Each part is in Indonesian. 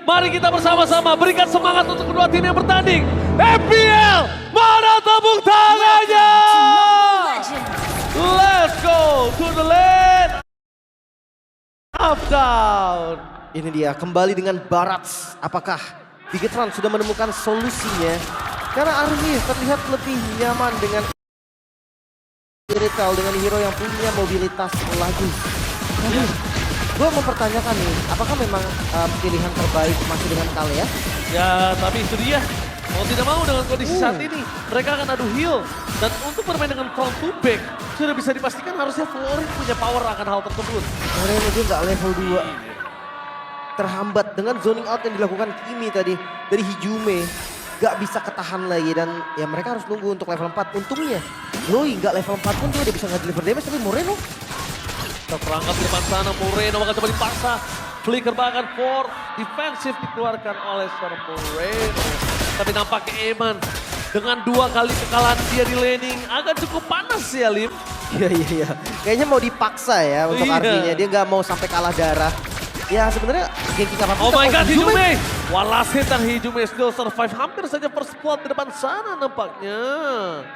Mari kita bersama-sama berikan semangat untuk kedua tim yang bertanding. FPL, mana tepuk tangannya? Let's go to the lane. Up down. Ini dia kembali dengan Barats. Apakah Bigetron sudah menemukan solusinya? Karena Army terlihat lebih nyaman dengan retail dengan hero yang punya mobilitas lagi. Gue mempertanyakan nih, apakah memang pilihan terbaik masih dengan Kale ya? Ya, tapi itu dia. Mau tidak mau dengan kondisi saat ini, mereka akan adu heal. Dan untuk bermain dengan front to back, sudah bisa dipastikan harusnya Florin punya power akan hal tersebut. Florin aja nggak level 2. Terhambat dengan zoning out yang dilakukan Kimi tadi dari Hijume. Gak bisa ketahan lagi dan ya mereka harus nunggu untuk level 4. Untungnya Loi nggak level 4 pun dia bisa nge-deliver damage, tapi Moreno terperangkap di depan sana, Moreno akan coba dipaksa. Flicker bahkan for defensif dikeluarkan oleh seorang Moreno. Tapi nampaknya Eman dengan 2 kali kekalahan dia di laning agak cukup panas ya Lim. Iya. Kayaknya mau dipaksa ya untuk artinya. Dia nggak mau sampai kalah darah. Ya sebenarnya Genki Oh kapal. my god, Hijume. Walasit dan Hijume still survive. Hampir saja first blood di depan sana nampaknya.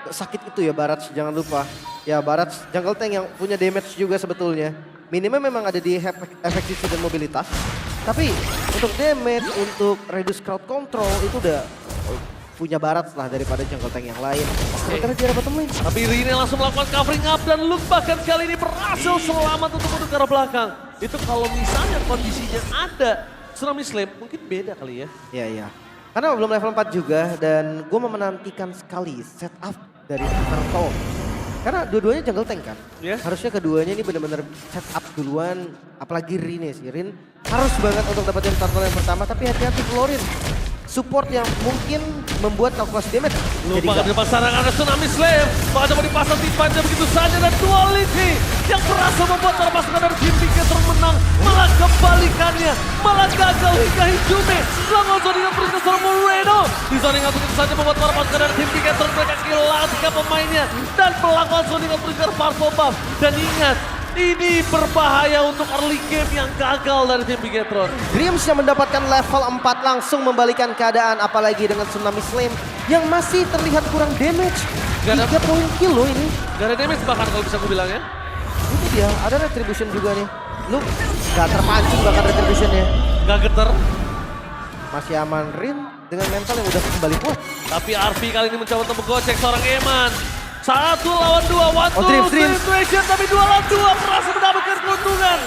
Sakit itu ya Barats, jangan lupa. Ya Barats jungle tank yang punya damage juga sebetulnya. Minimnya memang ada di efektivitas dan mobilitas. Tapi untuk damage, untuk reduce crowd control itu udah punya Barats lah daripada jungle tank yang lain. Sementara dia bottom lane. Tapi Rine langsung melakukan covering up dan Luke bahkan kali ini berhasil selamat untuk mundur ke arah belakang. Itu kalau misalnya kondisinya ada Tsunami Slam mungkin beda kali ya. Iya. Karena belum level 4 juga dan gue menantikan sekali setup dari Turtle. Karena dua-duanya jungle tank kan. Yeah. Harusnya keduanya ini benar-benar setup duluan. Apalagi Rine sih. Rin harus banget untuk dapetin Turtle yang pertama. Tapi hati-hati Florin. Support yang mungkin membuat kalkulasi damage. Lupa di depan sana ada Tsunami Slam. Bahkan coba dipasang tipanya begitu saja dan duality yang berhasil membuat para pasukan dari tim Bigetron menang. Malah kebalikannya, malah gagal hingga Hijume. Langsung zoning terus ke seorang Moreno. Di zoning begitu saja membuat para pasukan dari tim Bigetron mereka kehilangan 3 pemainnya. Dan melakukan zoning terus ke Purple Buff. Dan ingat, ini berbahaya untuk early game yang gagal dari tim Bigetron. Dreams yang mendapatkan level 4 langsung membalikan keadaan. Apalagi dengan Tsunami Slam yang masih terlihat kurang damage. 3 poin kill loh ini. Gak ada damage bahkan kalau bisa gue bilang ya. Itu dia, ada retribution juga nih. Lu gak terpancing bahkan retributionnya. Gak geter. Masih aman Rin dengan mental yang udah kembali kuat. Tapi RP kali ini mencoba untuk menggocek seorang Eman. 1 lawan 2, 1 situation, tapi 2 lawan 2 berhasil mendapatkan keuntungan.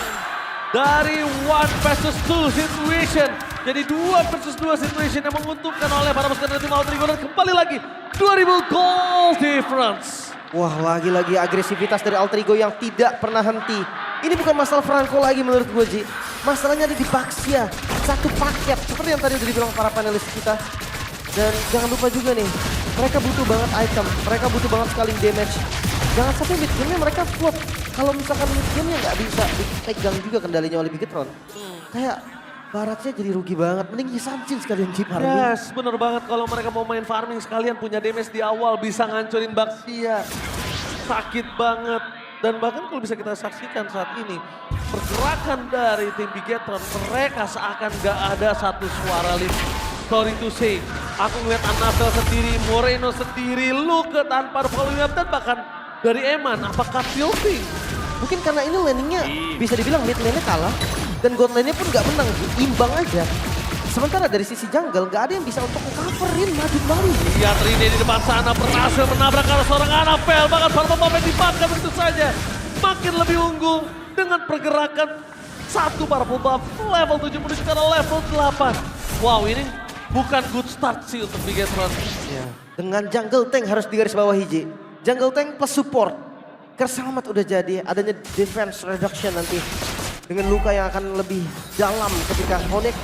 Dari 1 versus 2 situation, jadi 2 versus 2 situation yang menguntungkan oleh para pasukan dari tim Altrigo dan kembali lagi 2000 goal difference. Wah lagi-lagi agresivitas dari Altrigo yang tidak pernah henti. Ini bukan masalah Franco lagi menurut gue Ji. Masalahnya ada di Baxia, satu paket seperti yang tadi udah dibilang para panelis kita. Dan jangan lupa juga nih, mereka butuh banget item, mereka butuh banget sekali damage. Jangan sampai mid game-nya mereka flop. Kalau misalkan mid game-nya nggak bisa dipegang juga kendalinya oleh Bigetron. Kayak Baratnya jadi rugi banget, mending Hisamchin sekalian keep farming. Yes, bener banget kalau mereka mau main farming sekalian punya damage di awal bisa ngancurin Baxia. Sakit banget. Dan bahkan kalau bisa kita saksikan saat ini, pergerakan dari tim Bigetron, mereka seakan gak ada satu suara Lim. Sorry to say, aku ngeliat Annabelle sendiri, Moreno sendiri, Luke tanpa following up dan bahkan dari Eman, apakah tilting? Mungkin karena ini landingnya bisa dibilang mid lane-nya kalah dan god lane-nya pun gak menang, imbang aja. Sementara dari sisi jungle gak ada yang bisa untuk coverin maju kembali. Lihat Rine di depan sana berhasil menabrak arah seorang Annabelle, bahkan Purple Buff yang dipakai begitu saja. Makin lebih unggul dengan pergerakan satu Purple Buff level 7 menuju ke level 8. Wow, ini bukan good start sih untuk Bigetron. Ya, dengan jungle tank harus digarisbawahi Ji. Jungle tank plus support. Kerselamat udah jadi, adanya defense reduction nanti. Dengan luka yang akan lebih dalam ketika Honek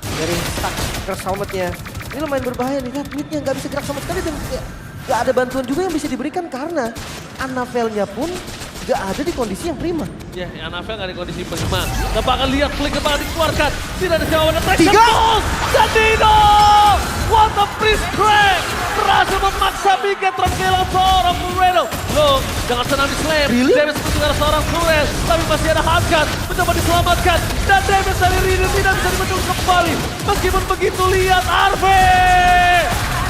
dari stack Kerselamatnya. Ini lumayan berbahaya nih, lihat midnya nggak bisa gerak sama sekali dan nggak ada bantuan juga yang bisa diberikan karena Annabelle-nya pun nggak ada di kondisi yang prima. Ya, Annabelle nggak di kondisi prima. Dan bahkan lihat flicker bakal dikeluarkan. Tidak ada jawaban. 3. Dan Dino! What a freeze crack! berhasil memaksa Bigetron kehilangan seorang Moreno. Loh, jangan senang di slam. Really? Damage mendengar seorang turret, tapi masih ada Hardcat mencoba diselamatkan. Dan damage dari Rine tidak bisa dibendung kembali. Meskipun begitu, lihat Arve.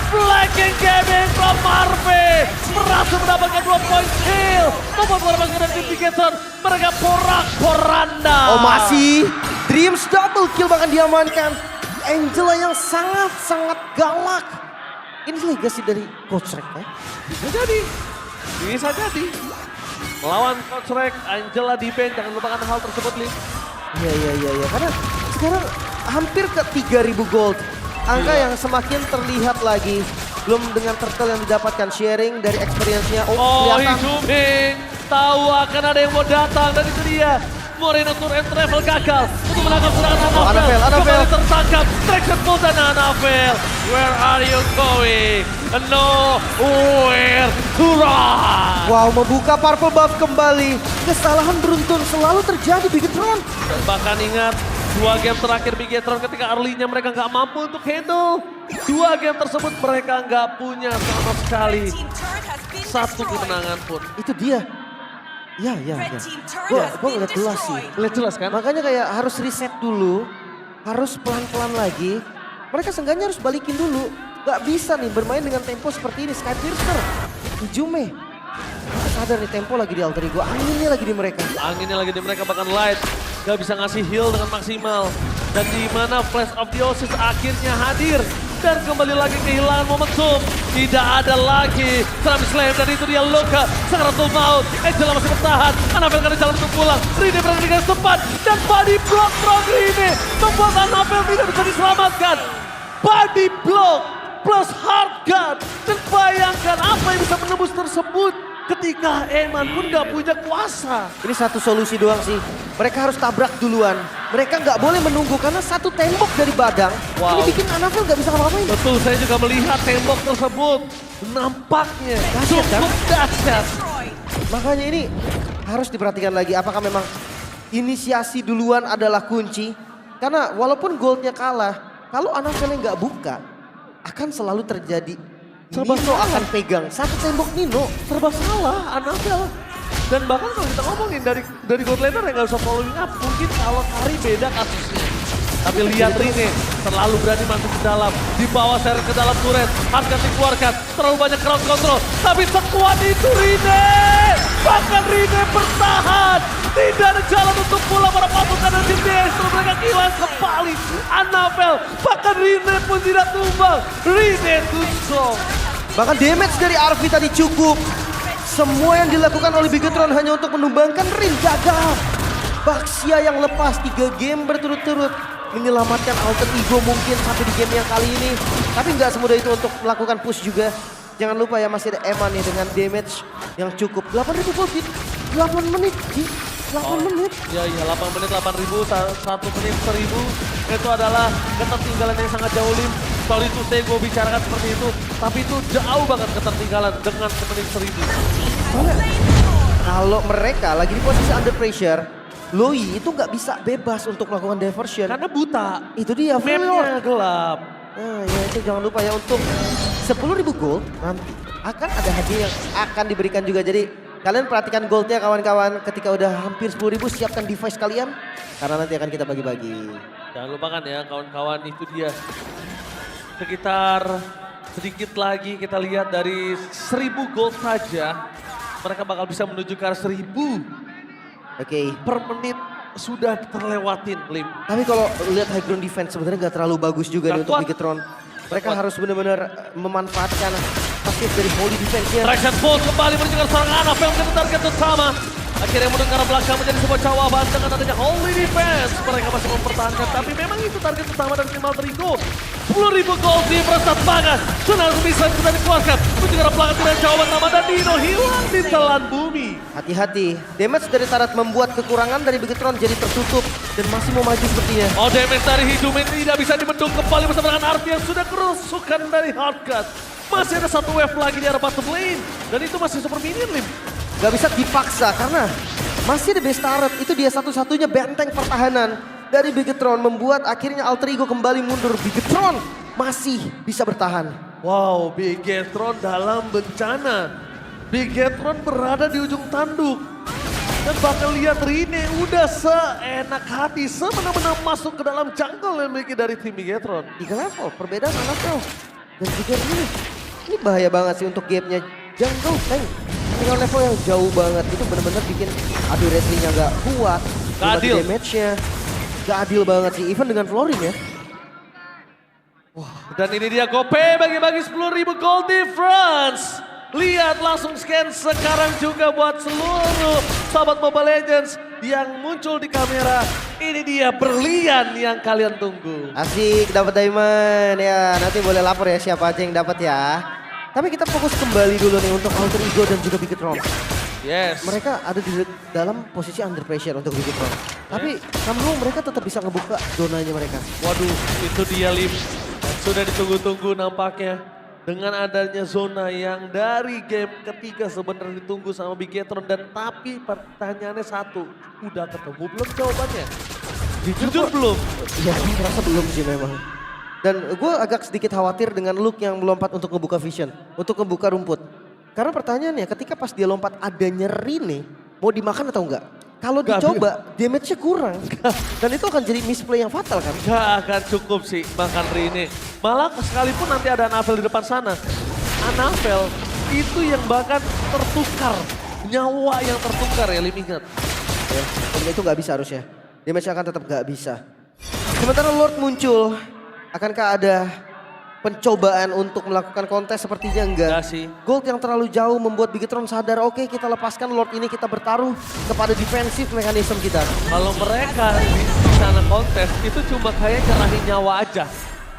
Flanking gaming from Arve. Berhasil mendapatkan 2 poin kill. Membuat melepaskan dari tim Bigetron. Mereka porak-poranda. Oh masih. Dreams double kill bahkan diamankan. Angela yang sangat-sangat galak. Ini legacy dari Coach Rek ya. Bisa jadi. Bisa jadi. Melawan Coach Rek, Angela di ban. Jangan lupakan hal tersebut, Lim. Iya. Karena sekarang hampir ke 3.000 gold. Angka yang semakin terlihat lagi. Belum dengan turtle yang didapatkan sharing dari experience-nya. Oh, kelihatan. Hijuming. Tahu akan ada yang mau datang. Dan itu dia. Moreno Tour and Travel gagal untuk menangkap serangan Anafel. Kembali tertangkap. Traction pull dan Anafel. Where are you going? Nowhere to run. Wow, membuka purple buff kembali. Kesalahan beruntun selalu terjadi Bigetron. Dan bahkan ingat, 2 game terakhir Bigetron ketika early-nya mereka nggak mampu untuk handle. 2 game tersebut mereka nggak punya sama sekali satu kemenangan pun. Itu dia. Ya. Gue ngeliat jelas sih. Lihat jelas kan? Makanya kayak harus reset dulu. Harus pelan-pelan lagi. Mereka seenggaknya harus balikin dulu. Gak bisa nih bermain dengan tempo seperti ini. Skypiercer, Ijume. Mereka sadar nih tempo lagi di Alter Ego. Anginnya lagi di mereka. Anginnya lagi di mereka, bahkan Light gak bisa ngasih heal dengan maksimal. Dan di mana Flash of the Oasis akhirnya hadir. Dan kembali lagi kehilangan momentum. Tidak ada lagi Tsunami Slam dan itu dia Luka. Sakratul Maut. Angela masih bertahan. Anafel kan jalan untuk pulang. Rine berada di garis depan. Dan body block from Rine. Membuat Anafel tidak bisa diselamatkan. Body block plus hard gun. Dan bayangkan apa yang bisa menembus tersebut. Ketika Eman pun gak punya kuasa. Ini satu solusi doang sih. Mereka harus tabrak duluan. Mereka nggak boleh menunggu karena satu tembok dari Badang. Wow. Ini bikin Anafel nggak bisa ngapa-ngapain. Betul, saya juga melihat tembok tersebut. Nampaknya Dahsyat, kan? cukup dahsyat. Makanya ini harus diperhatikan lagi. Apakah memang inisiasi duluan adalah kunci? Karena walaupun goldnya kalah, kalau Anafel nggak buka, akan selalu terjadi. Serba Nino salah. akan pegang satu tembok Nino. Serba salah Anafel. Dan bahkan kalau kita ngomongin dari gold laner yang gak usah following up. Mungkin kalau Kari beda kasusnya. Tapi lihat Rine terlalu berani masuk ke dalam. Dibawa seret ke dalam turret. Harga dikeluarkan. Terlalu banyak crowd control. Tapi sekuat itu Rine. Bahkan Rine bertahan. Tidak ada jalan untuk pulang para pasukan dan tim DS. Terus mereka kehilangan kembali. Anafel. Bahkan Rine pun tidak tumbang. Rine too strong. Bahkan damage dari Arvi tadi cukup. Semua yang dilakukan oleh Bigetron hanya untuk menumbangkan Rin gagal. Baxia yang lepas 3 game berturut-turut. Menyelamatkan Alter Ego mungkin sampai di game yang kali ini. Tapi nggak semudah itu untuk melakukan push juga. Jangan lupa ya masih ada Eman nih dengan damage yang cukup. 8.000 gold, 8 menit. 8 menit. Ya 8 menit 8.000, 1 menit 1.000. Itu adalah ketertinggalan yang sangat jauh Lim. Sorry to say gue bicarakan seperti itu. Tapi itu jauh banget ketertinggalan dengan semenit 1.000. Kalau mereka lagi di posisi under pressure, Loi itu nggak bisa bebas untuk melakukan diversion. Karena buta. Itu dia, Mapnya gelap. Nah ya itu jangan lupa ya untuk 10.000 gold nanti akan ada hadiah yang akan diberikan juga. Jadi kalian perhatikan goldnya kawan-kawan, ketika udah hampir 10.000 siapkan device kalian. Karena nanti akan kita bagi-bagi. Jangan lupakan ya kawan-kawan, itu dia. Sekitar sedikit lagi kita lihat dari 1.000 gold saja. Mereka bakal bisa menuju ke arah 1.000 Oke. per menit sudah terlewatin Lim. Tapi kalau lihat high ground defense sebenarnya nggak terlalu bagus juga nih Nggak untuk kuat. Bigetron. Mereka kuat. harus benar-benar memanfaatkan pasif dari holy defense-nya. Traction Bolt kembali menunjukkan seorang Anafel menjadi target utama. Akhirnya mendengar belakang menjadi sebuah jawaban dengan adanya Holy Defense. Mereka masih mempertahankan, tapi memang itu target utama dari tim Alter Ego. 10.000 gold di merasa banget. Sudah bisa sudah dikeluarkan. Mendengar belakang dengan jawaban nama dan Dino hilang di telan bumi. Hati-hati, damage dari Tarat membuat kekurangan dari Bigetron jadi tertutup dan masih mau maju sepertinya. Oh, damage dari Hidumin tidak bisa dibendung kembali bersama dengan Arfi yang sudah kerusukan dari Hardcut. Masih ada satu wave lagi di arah bottom lane. Dan itu masih super minion Lim. Gak bisa dipaksa karena masih ada base turret. Itu dia satu-satunya benteng pertahanan dari Bigetron membuat akhirnya Alter Ego kembali mundur. Bigetron masih bisa bertahan. Wow, Bigetron dalam bencana. Bigetron berada di ujung tanduk. Dan bahkan lihat Rine udah seenak hati, semena-mena masuk ke dalam jungle yang memiliki dari tim Bigetron. 3 level, perbedaan anak bro. Dan juga ini bahaya banget sih untuk gapnya jungle tank. Dengan level yang jauh banget, itu bener-bener bikin adu wrestlingnya gak kuat. Gak adil. Damage-nya gak adil banget sih, even dengan Florin ya. Dan ini dia Gope bagi-bagi 10.000 gold difference. Lihat langsung scan sekarang juga buat seluruh sahabat Mobile Legends yang muncul di kamera. Ini dia berlian yang kalian tunggu. Asik dapat diamond ya, nanti boleh lapor ya siapa aja yang dapat ya. Tapi kita fokus kembali dulu nih untuk Alter Ego dan juga Bigetron. Yes. Mereka ada di dalam posisi under pressure untuk Bigetron. Tapi somehow mereka tetap bisa ngebuka zonanya mereka. Waduh, itu dia Lim. Sudah ditunggu-tunggu nampaknya. Dengan adanya zona yang dari game ketiga sebenarnya ditunggu sama Bigetron. Dan tapi pertanyaannya satu, udah ketemu belum jawabannya? Jujur belum? Ya, gue merasa belum sih memang. Dan gue agak sedikit khawatir dengan Luke yang melompat untuk ngebuka vision. Untuk ngebuka rumput. Karena pertanyaannya ketika pas dia lompat ada nyeri nih, mau dimakan atau enggak? Kalau dicoba, damage-nya kurang. Dan itu akan jadi misplay yang fatal kan? Gak akan cukup sih makan Rine. Malah sekalipun nanti ada Anavel di depan sana. Anavel itu yang bahkan tertukar. Nyawa yang tertukar ya Lim, ingat. Ya, dan itu gak bisa harusnya. Damage akan tetap gak bisa. Sementara Lord muncul, akankah ada pencobaan untuk melakukan kontes? Sepertinya enggak. Enggak sih. Gold yang terlalu jauh membuat Bigetron sadar, oke kita lepaskan Lord ini, kita bertaruh kepada defensif mekanisme kita. Kalau mereka di sana kontes itu cuma kayak nyerahin nyawa aja.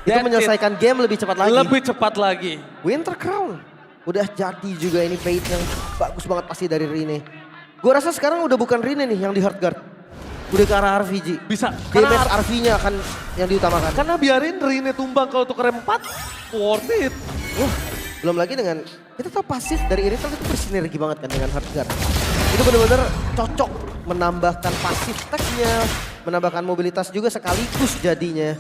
Itu menyelesaikan game lebih cepat lagi. Lebih cepat lagi. Winter Crown. Udah jadi juga ini bait yang bagus banget pasti dari Rine. Gue rasa sekarang udah bukan Rine nih yang di hard guard. Udah ke arah RVG. Bisa. Damage RV-nya akan yang diutamakan. Karena biarin Rine tumbang kalau tuker 4, worth it. Belum lagi dengan, kita tahu pasif dari Irithel itu bersinergi banget kan dengan hard guard. Itu benar-benar cocok menambahkan pasif tag-nya, menambahkan mobilitas juga sekaligus jadinya.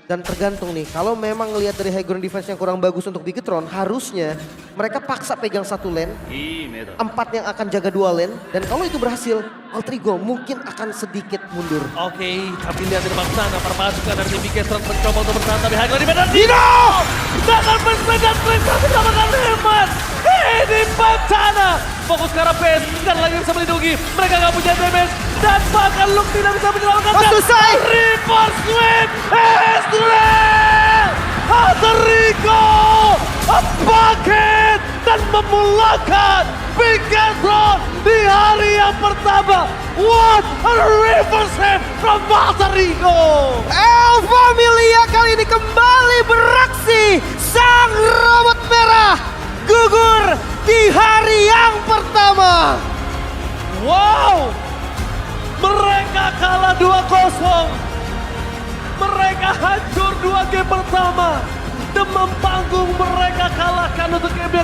Dan tergantung nih, kalau memang ngelihat dari high ground defense yang kurang bagus untuk Bigetron, harusnya mereka paksa pegang satu lane, 4 yang akan jaga 2 lane, dan kalau itu berhasil, Alter Ego mungkin akan sedikit mundur. Oke, tapi lihat di depan sana, para pasukan dari Bigetron mencoba untuk bertahan, tapi high ground defense dan Dino! Dengan bersepeda klik tapi mendapatkan hemat. Ini bencana. Fokus ke arah base, dan lagi bisa melindungi. Mereka gak punya damage, dan bahkan Luke tidak bisa menyelamatkan. Selesai! Reaper Sweep is real! Alter Ego bangkit dan memulakan Bigetron di hari yang pertama. What a reverse sweep from Alter Ego! El Familia kali ini kembali beraksi. Sang robot merah gugur di hari yang pertama. Wow! Mereka kalah 2-0. Mereka hancur 2 game pertama. Demam panggung mereka kalahkan untuk game